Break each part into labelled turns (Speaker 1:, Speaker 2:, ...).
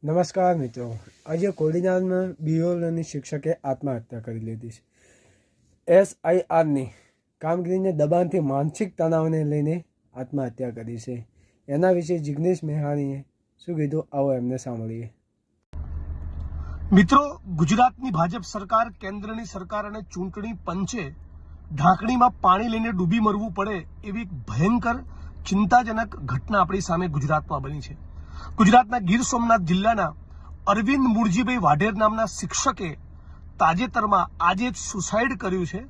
Speaker 1: નમસ્કાર મિત્રો, આજે કોડીનારમાં બીઓલની શિક્ષકે આત્મહત્યા કરી લીધી છે। SIRની કામગીરીને દબાણથી માનસિક તણાવને લઈને આત્મહત્યા કરી છે। એના વિશે જિગ્નેશ મેહાણીએ શું કીધું, આવો એમને સાંભળીએ।
Speaker 2: મિત્રો, ગુજરાતની ભાજપ સરકાર, કેન્દ્રની સરકાર અને ચૂંટણી પંચે ઢાંકણીમાં પાણી લઈને ડૂબી મરવું પડે એવી એક ભયંકર ચિંતાજનક ઘટના આપણી સામે ગુજરાતમાં બની છે। ગુજરાતના ગીર સોમનાથ જિલ્લાના અરવિંદ મૂળજીભાઈ વાઢેર નામના શિક્ષકે તાજેતરમાં આજે જ સુસાઇડ કર્યું છે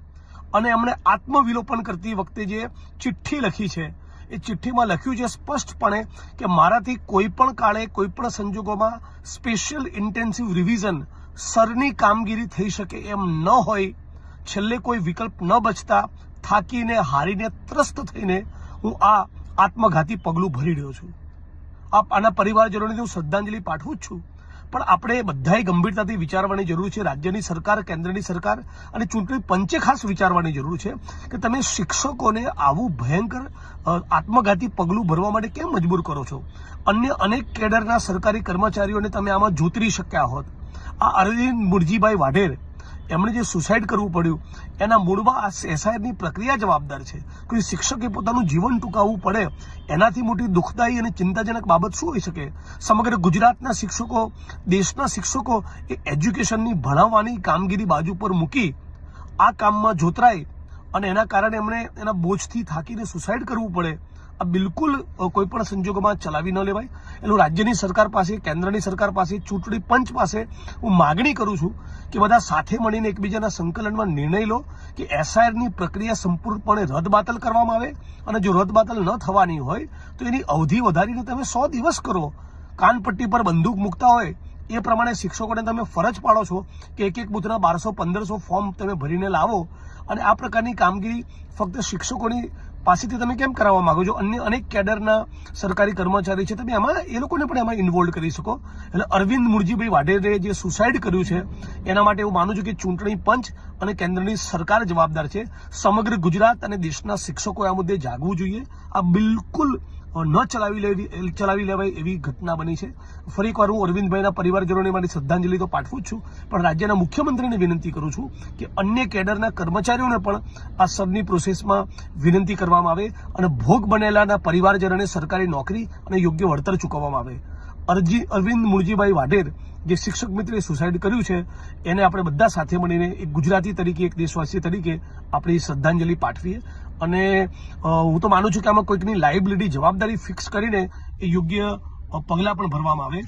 Speaker 2: અને એમણે આત્મવિલોપન કરતી વખતે જે ચિઠ્ઠી લખી છે એ ચિઠ્ઠીમાં લખ્યું છે સ્પષ્ટપણે કે મારાથી કોઈ પણ કાળે કોઈ પણ સંજોગોમાં સ્પેશિયલ ઇન્ટેન્સિવ રિવિઝન સરની કામગીરી થઈ શકે એમ ન હોય, છેલ્લે કોઈ વિકલ્પ ન બચતા થાકીને હારીને ત્રસ્ત થઈને હું આ આત્મઘાતી પગલું ભરી રહ્યો છું। આના પરિવારજનોને હું શ્રદ્ધાંજલિ પાઠવું જ છું, પણ આપણે બધાએ ગંભીરતાથી વિચારવાની જરૂર છે। રાજ્યની સરકાર, કેન્દ્રની સરકાર અને ચૂંટણી પંચે ખાસ વિચારવાની જરૂર છે કે તમે શિક્ષકોને આવું ભયંકર આત્મઘાતી પગલું ભરવા માટે કેમ મજબૂર કરો છો। અન્ય અનેક કેડરના સરકારી કર્મચારીઓને તમે આમાં જોતરી શક્યા હોત। આ અરવિંદ મૂળજીભાઈ વાઢેર એમણે જે સુસાઇડ કરવું પડ્યું એના મૂળમાં આ SIRની પ્રક્રિયા જવાબદાર છે। કોઈ શિક્ષકે પોતાનું જીવન ટૂંકાવવું પડે એનાથી મોટી દુઃખદાયી અને ચિંતાજનક બાબત શું હોઈ શકે। સમગ્ર ગુજરાતના શિક્ષકો, દેશના શિક્ષકો એ એજ્યુકેશનની ભણાવવાની કામગીરી બાજુ પર મૂકી આ કામમાં જોતરાય અને એના કારણે એમણે એના બોજથી થાકીને સુસાઇડ કરવું પડે, આ બિલકુલ કોઈ પણ સંજોગોમાં ચલાવી ન લેવાય। એટલે રાજ્યની સરકાર પાસે, કેન્દ્રની સરકાર પાસે, ચૂંટણી પંચ પાસે હું માગણી કરું છું કે બધા સાથે મળીને એકબીજાના સંકલનમાં નિર્ણય લો કે SIRની પ્રક્રિયા સંપૂર્ણપણે રદબાતલ કરવામાં આવે અને જો રદબાતલ ન થવાની હોય તો એની અવધિ વધારીને તમે 100 દિવસ કરો। કાનપટ્ટી પર બંદૂક મૂકતા હોય એ પ્રમાણે શિક્ષકોને તમે ફરજ પાડો છો કે એક બૂથના 1200-1500 ફોર્મ તમે ભરીને લાવો અને આ પ્રકારની કામગીરી ફક્ત શિક્ષકોની પાસેથી તમે કેમ કરાવવા માંગો છો? અન્ય અનેક કેડરના સરકારી કર્મચારી છે, તમે એમાં એ લોકોને પણ એમાં ઇન્વોલ્વ કરી શકો। એટલે અરવિંદ મૂળજીભાઈ વાઢેરે જે સુસાઇડ કર્યું છે એના માટે હું માનું છું કે ચૂંટણી પંચ અને કેન્દ્રની સરકાર જવાબદાર છે। સમગ્ર ગુજરાત અને દેશના શિક્ષકોએ આ મુદ્દે જાગવું જોઈએ। આ બિલકુલ ન ચલાવી લેવાય એવી ઘટના બની છે। ફરી એકવાર હું અરવિંદભાઈના પરિવારજનોને મારી શ્રદ્ધાંજલિ તો પાઠવું જ છું, પણ રાજ્યના મુખ્યમંત્રીને વિનંતી કરું છું કે અન્ય કેડરના કર્મચારીઓને પણ આ સરની પ્રોસેસમાં વિનંતી કરવામાં આવે અને ભોગ બનેલાના પરિવારજનોને સરકારી નોકરી અને યોગ્ય વળતર ચૂકવવામાં આવે। અરવિંદ મૂળજીભાઈ વાઢેર જે શિક્ષક મિત્રે સુસાઇડ કર્યું છે એને આપણે બધા સાથે મળીને એક ગુજરાતી તરીકે, એક દેશવાસી તરીકે આપણી શ્રદ્ધાંજલિ પાઠવીએ અને હું તો માનું છું કે આમાં કોઈકની લાયબિલિટી, જવાબદારી ફિક્સ કરીને એ યોગ્ય પગલાં પણ ભરવામાં આવે।